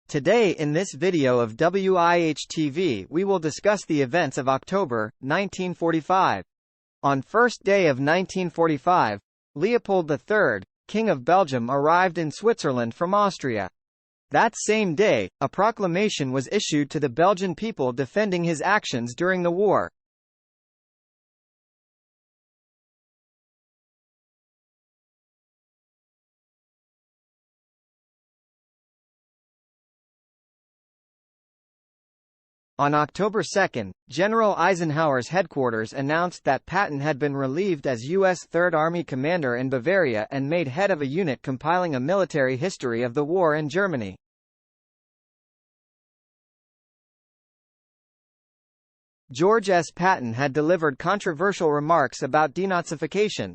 Today in this video of WIH-TV we will discuss the events of October, 1945. On first day of 1945, Leopold III, King of Belgium, arrived in Switzerland from Austria. That same day, a proclamation was issued to the Belgian people defending his actions during the war. On October 2, General Eisenhower's headquarters announced that Patton had been relieved as U.S. Third Army commander in Bavaria and made head of a unit compiling a military history of the war in Germany. George S. Patton had delivered controversial remarks about denazification.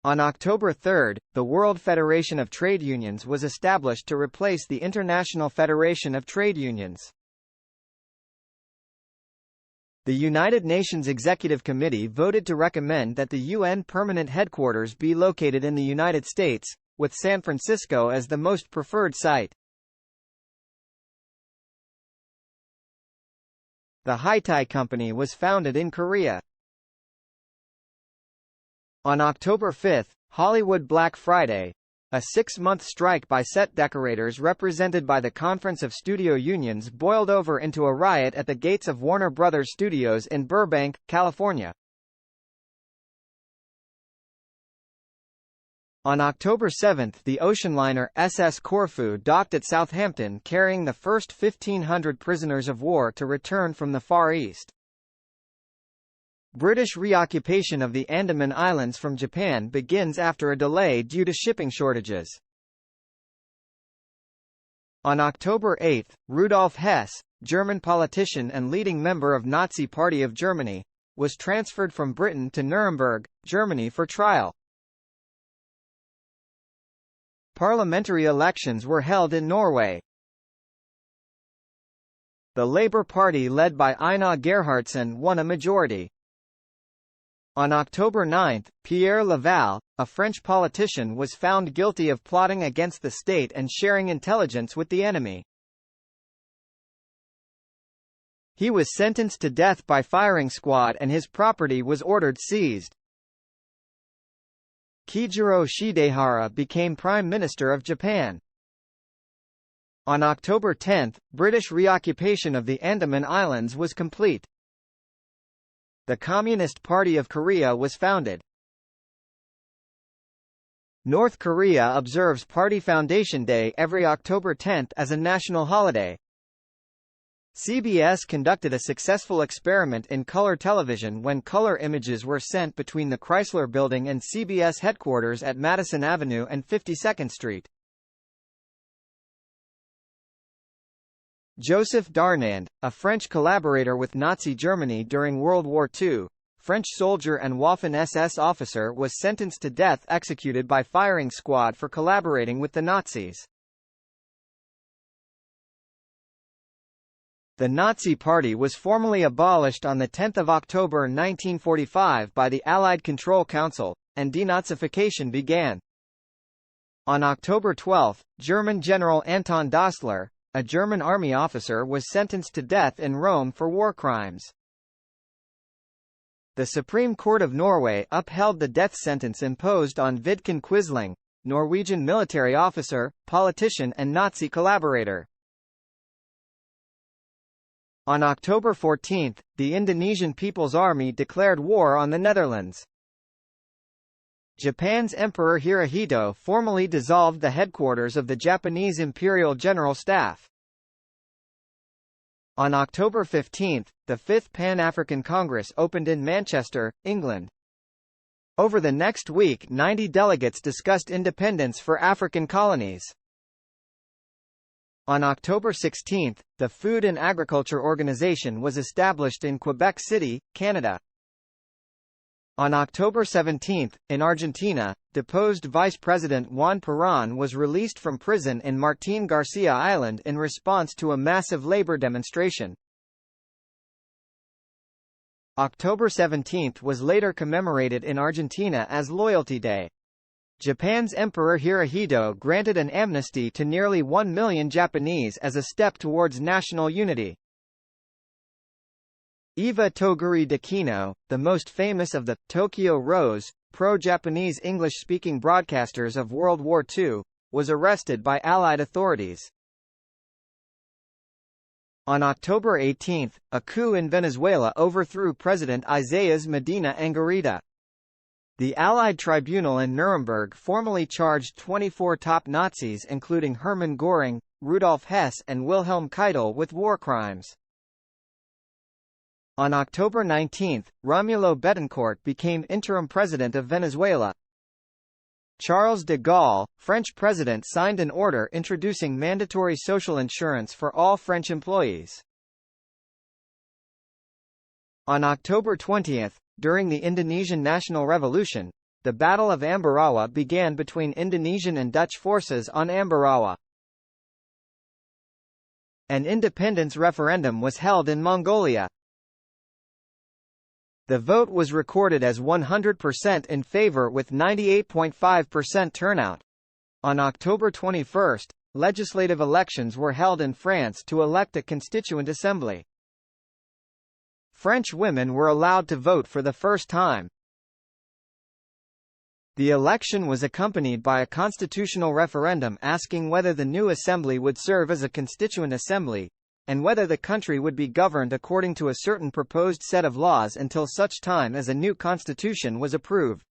On October 3, the World Federation of Trade Unions was established to replace the International Federation of Trade Unions. The United Nations Executive Committee voted to recommend that the UN permanent headquarters be located in the United States, with San Francisco as the most preferred site. The Haitai Company was founded in Korea. On October 5, Hollywood Black Friday, a 6-month strike by set decorators represented by the Conference of Studio Unions, boiled over into a riot at the gates of Warner Brothers Studios in Burbank, California. On October 7, the ocean liner SS Corfu docked at Southampton carrying the first 1,500 prisoners of war to return from the Far East. British reoccupation of the Andaman Islands from Japan begins after a delay due to shipping shortages. On October 8, Rudolf Hess, German politician and leading member of Nazi Party of Germany, was transferred from Britain to Nuremberg, Germany for trial. Parliamentary elections were held in Norway. The Labour Party led by Einar Gerhardsen won a majority. On October 9, Pierre Laval, a French politician, was found guilty of plotting against the state and sharing intelligence with the enemy. He was sentenced to death by firing squad and his property was ordered seized. Kijiro Shidehara became Prime Minister of Japan. On October 10, British reoccupation of the Andaman Islands was complete. The Communist Party of Korea was founded. North Korea observes Party Foundation Day every October 10 as a national holiday. CBS conducted a successful experiment in color television when color images were sent between the Chrysler Building and CBS headquarters at Madison Avenue and 52nd Street. Joseph Darnand, a French collaborator with Nazi Germany during World War II, French soldier and Waffen-SS officer, was sentenced to death executed by firing squad for collaborating with the Nazis. The Nazi Party was formally abolished on 10 October 1945 by the Allied Control Council, and denazification began. On October 12, German General Anton Dassler, a German army officer, was sentenced to death in Rome for war crimes. The Supreme Court of Norway upheld the death sentence imposed on Vidkun Quisling, Norwegian military officer, politician and Nazi collaborator. On October 14, the Indonesian People's Army declared war on the Netherlands. Japan's Emperor Hirohito formally dissolved the headquarters of the Japanese Imperial General Staff. On October 15, the 5th Pan-African Congress opened in Manchester, England. Over the next week, 90 delegates discussed independence for African colonies. On October 16, the Food and Agriculture Organization was established in Quebec City, Canada. On October 17, in Argentina, deposed Vice President Juan Perón was released from prison in Martín García Island in response to a massive labor demonstration. October 17 was later commemorated in Argentina as Loyalty Day. Japan's Emperor Hirohito granted an amnesty to nearly 1 million Japanese as a step towards national unity. Eva Toguri Dakino, the most famous of the Tokyo Rose pro-Japanese English-speaking broadcasters of World War II, was arrested by Allied authorities. On October 18, a coup in Venezuela overthrew President Isaías Medina Angarita. The Allied tribunal in Nuremberg formally charged 24 top Nazis including Hermann Göring, Rudolf Hess and Wilhelm Keitel with war crimes. On October 19, Romulo Betancourt became interim president of Venezuela. Charles de Gaulle, French president, signed an order introducing mandatory social insurance for all French employees. On October 20, during the Indonesian National Revolution, the Battle of Ambarawa began between Indonesian and Dutch forces on Ambarawa. An independence referendum was held in Mongolia. The vote was recorded as 100% in favor with 98.5% turnout. On October 21, legislative elections were held in France to elect a constituent assembly. French women were allowed to vote for the first time. The election was accompanied by a constitutional referendum asking whether the new assembly would serve as a constituent assembly, and whether the country would be governed according to a certain proposed set of laws until such time as a new constitution was approved.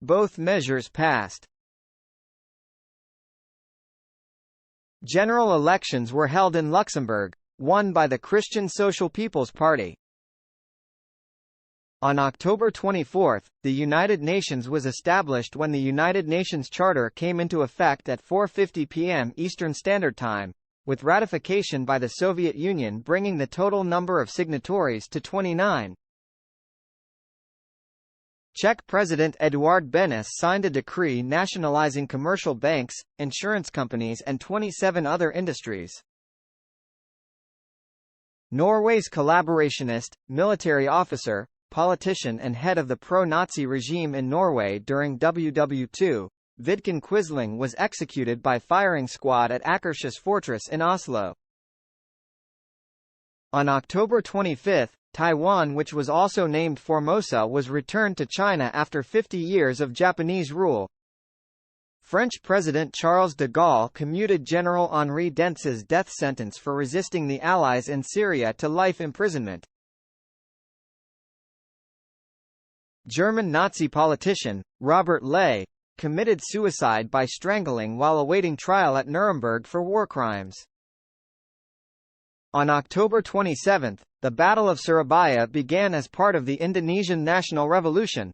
Both measures passed. General elections were held in Luxembourg, won by the Christian Social People's Party. On October 24, the United Nations was established when the United Nations Charter came into effect at 4:50 p.m. Eastern Standard Time, with ratification by the Soviet Union bringing the total number of signatories to 29. Czech President Eduard Benes signed a decree nationalizing commercial banks, insurance companies and 27 other industries. Norway's collaborationist, military officer, politician and head of the pro-Nazi regime in Norway during WW2, Vidkun Quisling was executed by firing squad at Akershus Fortress in Oslo. On October 25, Taiwan, which was also named Formosa, was returned to China after 50 years of Japanese rule. French President Charles de Gaulle commuted General Henri Dentz's death sentence for resisting the Allies in Syria to life imprisonment. German Nazi politician, Robert Ley, committed suicide by strangling while awaiting trial at Nuremberg for war crimes. On October 27, the Battle of Surabaya began as part of the Indonesian National Revolution.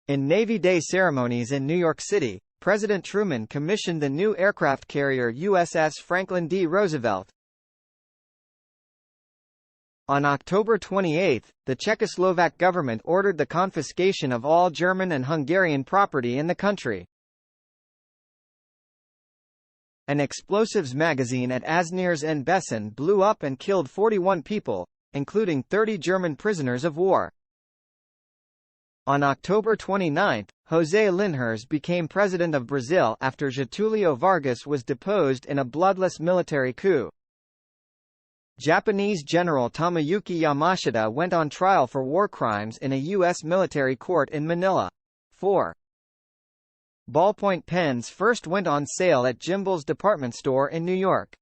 In Navy Day ceremonies in New York City, President Truman commissioned the new aircraft carrier USS Franklin D. Roosevelt. On October 28, the Czechoslovak government ordered the confiscation of all German and Hungarian property in the country. An explosives magazine at Asnières-en-Bessin blew up and killed 41 people, including 30 German prisoners of war. On October 29, José Linhares became president of Brazil after Getúlio Vargas was deposed in a bloodless military coup. Japanese General Tomoyuki Yamashita went on trial for war crimes in a U.S. military court in Manila. 4. Ballpoint pens first went on sale at Gimbel's department store in New York.